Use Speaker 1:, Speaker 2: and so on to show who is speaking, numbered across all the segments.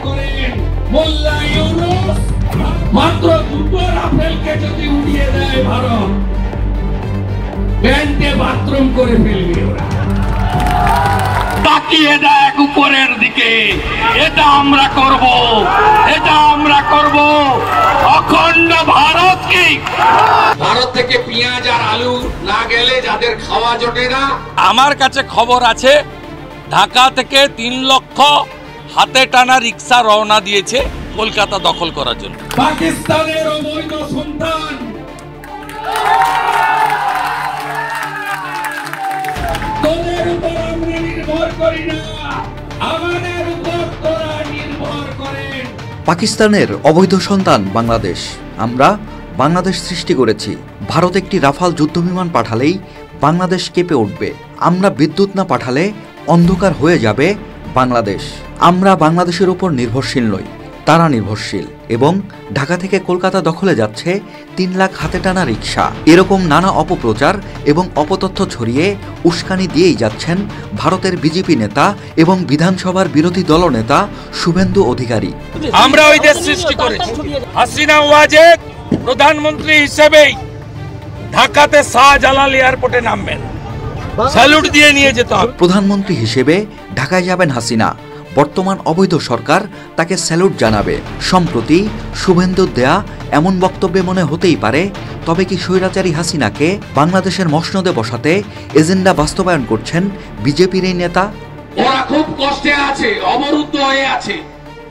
Speaker 1: করেন মোল্লা ইউনূস মাত্র দুটো রাফেলকে যদি উড়িয়ে দেয় ভারত, ব্যান্ডে বাথরুম করে ফেলবে ওরা। তাকিয়ে দেখ উপরের দিকে, এটা আমরা করব, এটা আমরা করব। অখণ্ড ভারতকে, ভারত থেকে পেঁয়াজ আর আলু না গেলে যাদের খাওয়া জোটে না।
Speaker 2: আমার কাছে খবর আছে ঢাকা থেকে 3 লক্ষ হাতে টানা রিক্সা রওনা দিয়েছে কলকাতা দখল করার জন্য।
Speaker 1: পাকিস্তানের অবৈধ সন্তান তোদের উপর আমরা নির্ভর করি না, আমাদের উপর তোরা নির্ভর করেন।
Speaker 3: পাকিস্তানের অবৈধ সন্তান বাংলাদেশ। আমরা বাংলাদেশ সৃষ্টি করেছি। ভারত একটি রাফাল যুদ্ধবিমান পাঠালেই বাংলাদেশ কেঁপে উঠবে। আমরা বিদ্যুৎ না পাঠালে অন্ধকার হয়ে যাবে বাংলাদেশ। আমরা বাংলাদেশের উপর নির্ভরশীল নই, তারা নির্ভরশীল। এবং ঢাকা থেকে কলকাতা দখলে যাচ্ছে 3 লাখ হাতে টানা রিক্সা। এরকম নানা অপপ্রচার এবং অপতথ্য ছড়িয়ে উস্কানি দিয়েই যাচ্ছেন ভারতের বিজেপি নেতা এবং বিধানসভার বিরোধী দলনেতা শুভেন্দু অধিকারী।
Speaker 2: আমরা ওই দেশ সৃষ্টি করেছি। হাসিনা ওয়াজেদ প্রধানমন্ত্রী হিসেবেই ঢাকাতে শাহজালাল এয়ারপোর্টে নামবেন, স্যালুট দিয়ে নিয়ে যেতে হবে।
Speaker 3: প্রধানমন্ত্রী হিসেবে ঢাকায় যাবেন হাসিনা। বর্তমান অবৈধ সরকার তাকে স্যালুট জানাবে। সম্প্রতি শুভেন্দুর দেয়া এমন বক্তব্যে মনে হতেই পারে, তবে কি স্বৈরাচারী হাসিনাকে বাংলাদেশের মসনদে বসাতে এজেন্ডা বাস্তবায়ন করছেন বিজেপির এই নেতা?
Speaker 1: ওরা খুব কষ্টে আছে, অবরুদ্ধ হয়ে আছে,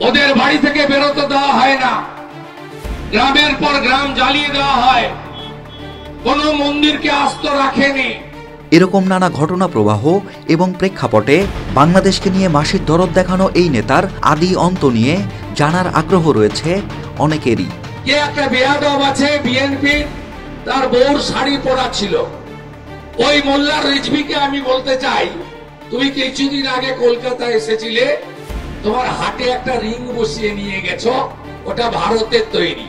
Speaker 1: ওদের বাড়ি থেকে বেরোতে দেওয়া হয় না, গ্রামের পর গ্রাম জ্বালিয়ে দেওয়া হয়, কোন মন্দিরকে আস্ত রাখেনি।
Speaker 3: এরকম নানা ঘটনা প্রবাহ এবং প্রেক্ষাপটে বাংলাদেশকে নিয়ে মাসির দরদ দেখানো এই নেতার আদি অন্ত নিয়ে জানার আগ্রহ রয়েছে অনেকেরই।
Speaker 1: কে একটা বেয়াদব আছে বিএনপি, তার বউর শাড়ি পরা ছিল। ওই মোল্লা রিজভিকে আমি বলতে চাই, তুমি কিছুদিন আগে কলকাতা এসেছিলে, তোমার হাতে একটা রিং বসিয়ে নিয়ে গেছো, ওটা ভারতের তৈরি,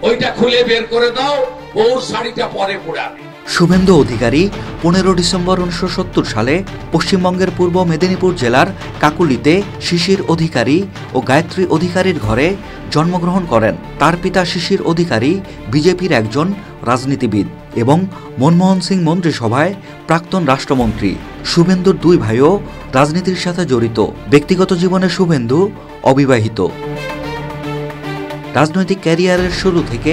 Speaker 1: ওইটা খুলে বের করে দাও, বউর শাড়িটা পরে পড়াবে।
Speaker 3: শুভেন্দু অধিকারী 15 ডিসেম্বর 1970 সালে পশ্চিমবঙ্গের পূর্ব মেদিনীপুর জেলার কাকুলিতে শিশির অধিকারী ও গায়ত্রী অধিকারীর ঘরে জন্মগ্রহণ করেন। তার পিতা শিশির অধিকারী বিজেপির একজন রাজনীতিবিদ এবং মনমোহন সিং মন্ত্রিসভায় প্রাক্তন রাষ্ট্রমন্ত্রী। শুভেন্দুর 2 ভাইও রাজনীতির সাথে জড়িত। ব্যক্তিগত জীবনে শুভেন্দু অবিবাহিত। রাজনৈতিক ক্যারিয়ারের শুরু থেকে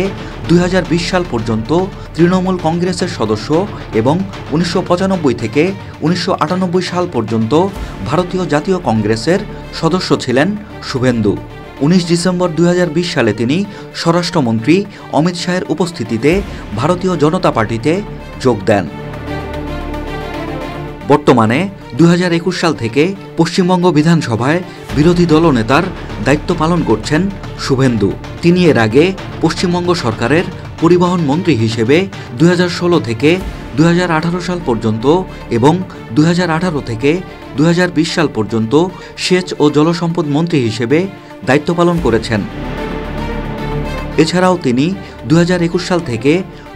Speaker 3: 2020 সাল পর্যন্ত তৃণমূল কংগ্রেসের সদস্য এবং 1995 থেকে 1998 সাল পর্যন্ত ভারতীয় জাতীয় কংগ্রেসের সদস্য ছিলেন শুভেন্দু। 19 ডিসেম্বর 2020 সালে তিনি স্বরাষ্ট্রমন্ত্রী অমিত শাহের উপস্থিতিতে ভারতীয় জনতা পার্টিতে যোগ দেন। বর্তমানে 2021 সাল থেকে পশ্চিমবঙ্গ বিধানসভায় বিরোধী দলনেতার দায়িত্ব পালন করছেন শুভেন্দু। তিনি এর আগে পশ্চিমবঙ্গ সরকারের পরিবহন মন্ত্রী হিসেবে 2016 থেকে 2018 সাল পর্যন্ত এবং 2018 থেকে 2020 সাল পর্যন্ত সেচ ও জলসম্পদ মন্ত্রী হিসেবে দায়িত্ব পালন করেছেন। এছাড়াও তিনি 2021 সাল থেকে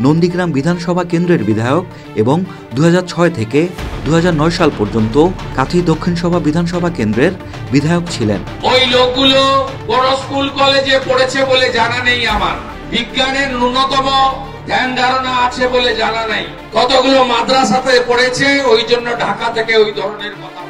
Speaker 3: নন্দীগ্রাম বিধানসভা কেন্দ্রের বিধায়ক এবং 2006 থেকে 2009 সাল পর্যন্ত কাথি দক্ষিণ সভা বিধানসভা কেন্দ্রের বিধায়ক ছিলেন।
Speaker 1: ওই লোকগুলো বড় স্কুল কলেজে পড়েছে বলে জানা নেই আমার, বিজ্ঞানের ন্যূনতম ধ্যান ধারণা আছে বলে জানা নাই, কতগুলো মাদ্রাসাতে পড়েছে, ওই জন্য ঢাকা থেকে ওই ধরনের কথা